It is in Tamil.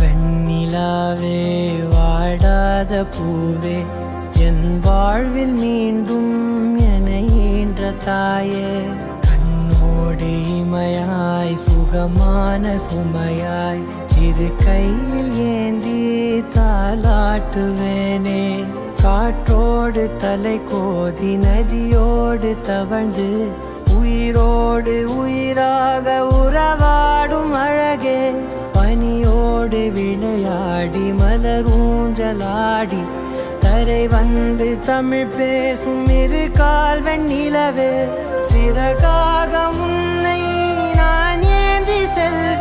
வெண்ணிலாவே வாடாத பூவே என் வாழ்வில் மீண்டும் என ஈன்ற தாயே கண்ணோடு இமையாய் சுகமான சுமையாய் இது கையில் ஏந்தி தாலாட்டுவேனே காற்றோடு தலை கோதி நதியோடு தவழ்ந்து உயிரோடு உயிராக உறவாடும் அழகே பனியோடு விளையாடி மலரூஞ்சலாடி தரை வந்து தமிழ் பேசும் இரு கால் வெண்ணிலவே சிறகாக உன்னை நான் ஏந்தி செல்ல